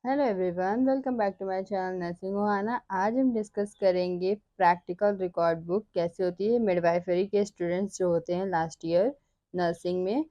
Hello everyone, welcome back to my channel nursing Ohana. आज हम discuss करेंगे practical record book कैसे होती है। मिडवाइफरी के स्टूडेंट्स जो होते हैं लास्ट ईयर नर्सिंग में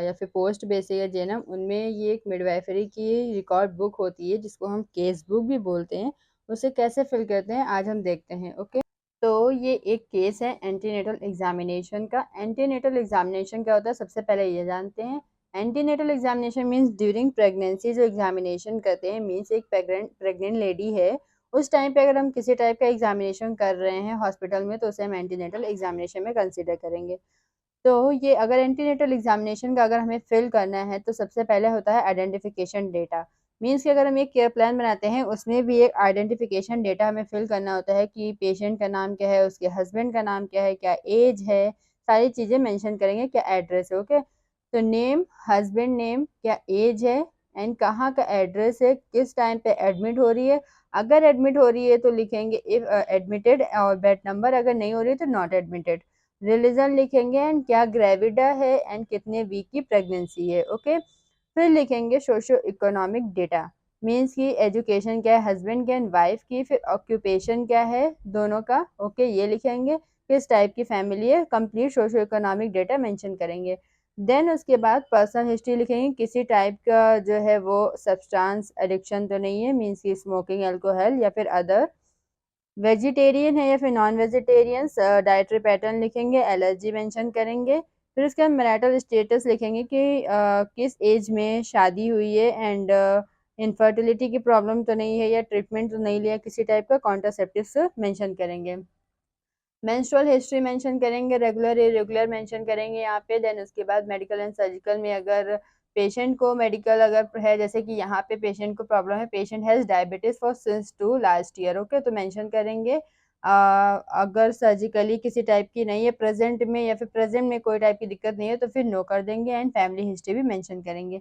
या फिर पोस्ट बेसिक या जेनम, उनमें ये एक मिडवाइफरी की रिकॉर्ड बुक होती है जिसको हम केस बुक भी बोलते हैं। उसे कैसे फिल करते हैं आज हम देखते हैं। ओके, तो ये एक केस है एंटीनेटल एग्जामिनेशन का। एंटीनेटल एग्जामिनेशन क्या होता है सबसे पहले ये जानते हैं। Antenatal examination means during pregnancy जो एग्जामिनेशन करते हैं, मींस एक प्रेग्नेंट लेडी है उस टाइम पे अगर हम किसी टाइप का एग्जामिनेशन कर रहे हैं हॉस्पिटल में तो उसे हम एंटीनेटल एग्जामिनेशन में कंसिडर करेंगे। तो ये अगर एंटीनेटल एग्जामिनेशन का अगर हमें फिल करना है तो सबसे पहले होता है आइडेंटिफिकेशन डेटा। मीन्स कि अगर हम एक केयर प्लान बनाते हैं उसमें भी एक आइडेंटिफिकेशन डेटा हमें फिल करना होता है कि पेशेंट का नाम क्या है, उसके हस्बैंड का नाम क्या है, क्या एज है, सारी चीज़ें मेंशन करेंगे, क्या एड्रेस है। ओके, तो नेम, हस्बैंड नेम, क्या एज है एंड कहाँ का एड्रेस है, किस टाइम पे एडमिट हो रही है। अगर एडमिट हो रही है तो लिखेंगे इफ एडमिटेड और बेड नंबर, अगर नहीं हो रही है तो नॉट एडमिटेड। रिलीजन लिखेंगे एंड क्या ग्रेविडा है एंड कितने वीक की प्रेगनेंसी है। ओके, फिर लिखेंगे सोशो इकोनॉमिक डेटा। मीन्स की एजुकेशन क्या है हस्बैंड की एंड वाइफ की, फिर ऑक्यूपेशन क्या है दोनों का। ओके, ये लिखेंगे, किस टाइप की फैमिली है, complete socio economic data mention करेंगे। देन उसके बाद पर्सनल हिस्ट्री लिखेंगे, किसी टाइप का जो है वो सब्सटेंस एडिक्शन तो नहीं है, मीन्स की स्मोकिंग, अल्कोहल या फिर अदर। वेजिटेरियन है या फिर नॉन वेजिटेरियन, डाइटरी पैटर्न लिखेंगे, एलर्जी मेंशन करेंगे। फिर उसके बाद मैरिटल स्टेटस लिखेंगे कि किस एज में शादी हुई है एंड इनफर्टिलिटी की प्रॉब्लम तो नहीं है या ट्रीटमेंट तो नहीं लिया किसी टाइप का, कॉन्ट्रासेप्टिव्स मेंशन करेंगे। मेंस्ट्रुअल हिस्ट्री मेंशन करेंगे, रेगुलर इरेगुलर मेंशन करेंगे यहाँ पे। देन उसके बाद मेडिकल एंड सर्जिकल में अगर पेशेंट को मेडिकल अगर है, जैसे कि यहाँ पे पेशेंट को प्रॉब्लम है, patient has diabetes for since to last year. Okay, तो मेंशन करेंगे। अगर सर्जिकली किसी टाइप की नहीं है प्रेजेंट में या फिर प्रेजेंट में कोई टाइप की दिक्कत नहीं है तो फिर नो कर देंगे एंड फैमिली हिस्ट्री भी मेंशन करेंगे।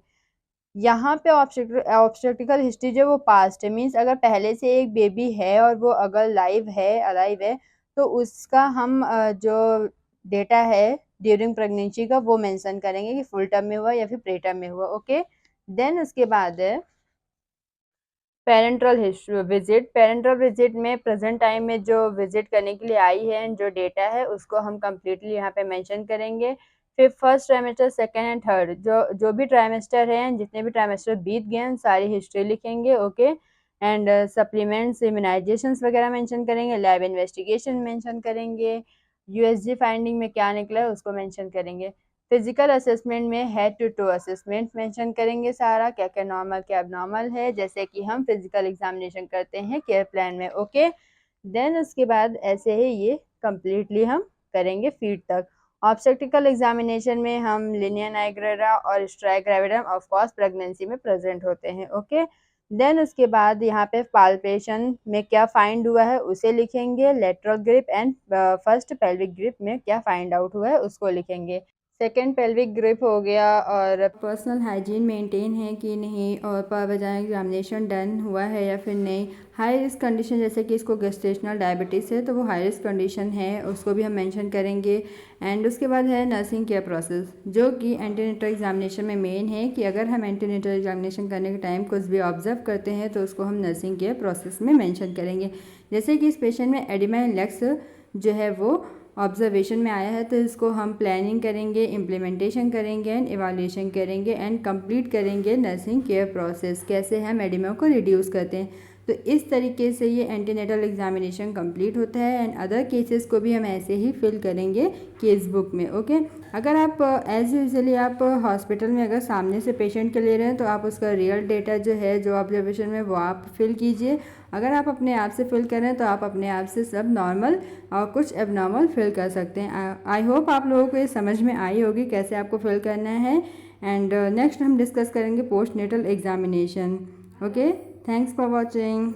यहाँ पे ऑब्स्टेट्रिकल हिस्ट्री जो वो पास्ट है, मीन्स अगर पहले से एक बेबी है और वो अगर लाइव है अलाइव है तो उसका हम जो डेटा है ड्यूरिंग प्रेगनेंसी का वो मेंशन करेंगे कि फुल टर्म में हुआ या फिर प्री टर्म में हुआ। ओके, देन उसके बाद है parenteral history visit. Parenteral visit में प्रेजेंट टाइम में जो विजिट करने के लिए आई है जो डेटा है उसको हम कम्प्लीटली यहाँ पे मेंशन करेंगे। फिर first trimester, second and third जो जो भी ट्राइमेस्टर हैं, जितने भी ट्राइमेस्टर बीत गए हैं सारी हिस्ट्री लिखेंगे। ओके, एंड सप्लीमेंट्स, इम्यूनाइजेशन वगैरह मेंशन करेंगे, लैब इन्वेस्टिगेशन मेंशन करेंगे, यूएसजी फाइंडिंग में क्या निकला है उसको मेंशन करेंगे। फिजिकल असेसमेंट में head to toe assessment mention करेंगे, सारा क्या क्या नॉर्मल क्या एबनॉर्मल है, जैसे कि हम फिजिकल एग्जामिनेशन करते हैं केयर प्लान में। ओके, देन उसके बाद ऐसे ही ये कंप्लीटली हम करेंगे फीड तक। ऑब्स्टेट्रिकल एग्जामिनेशन में हम लिनिया नाइग्रेरा और स्ट्राइक ग्रेविडम ऑफ कोर्स प्रेगनेंसी में प्रेजेंट होते हैं। ओके, देन उसके बाद यहाँ पे पाल्पेशन में क्या फाइंड हुआ है उसे लिखेंगे, lateral grip and first pelvic grip में क्या फाइंड आउट हुआ है उसको लिखेंगे। सेकेंड पेल्विक ग्रिप हो गया, और पर्सनल हाइजीन मेंटेन है कि नहीं, और वजाइनल एग्जामिनेशन डन हुआ है या फिर नहीं। हाई रिस्क कंडीशन जैसे कि इसको गेस्टेशनल डायबिटीज़ है तो वो हाई रिस्क कंडीशन है उसको भी हम मेंशन करेंगे। एंड उसके बाद है नर्सिंग केयर प्रोसेस जो कि एंटीनेटल एग्जामिनेशन में मेन है कि अगर हम एंटीनेटल एग्जामिनेशन करने के टाइम कुछ भी ऑब्जर्व करते हैं तो उसको हम नर्सिंग केयर प्रोसेस में मेंशन करेंगे। जैसे कि इस पेशेंट में एडिमा इन लेग्स जो है वो ऑब्जर्वेशन में आया है तो इसको हम प्लानिंग करेंगे, इम्प्लीमेंटेशन करेंगे एंड इवाल्यूएशन करेंगे एंड कंप्लीट करेंगे नर्सिंग केयर प्रोसेस, कैसे हम एडिमा को रिड्यूस करते हैं। तो इस तरीके से ये एंटीनेटल एग्जामिनेशन कंप्लीट होता है एंड अदर केसेस को भी हम ऐसे ही फिल करेंगे केस बुक में। ओके, अगर आप एज यूजली आप हॉस्पिटल में अगर सामने से पेशेंट के ले रहे हैं तो आप उसका रियल डेटा जो है जो ऑब्जर्वेशन में वो आप फिल कीजिए। अगर आप अपने आप से फिल करें तो आप अपने आप से सब नॉर्मल और कुछ एबनॉर्मल फिल कर सकते हैं। आई होप आप लोगों को ये समझ में आई होगी कैसे आपको फिल करना है। एंड नेक्स्ट हम डिस्कस करेंगे postnatal examination. Okay, thanks for watching.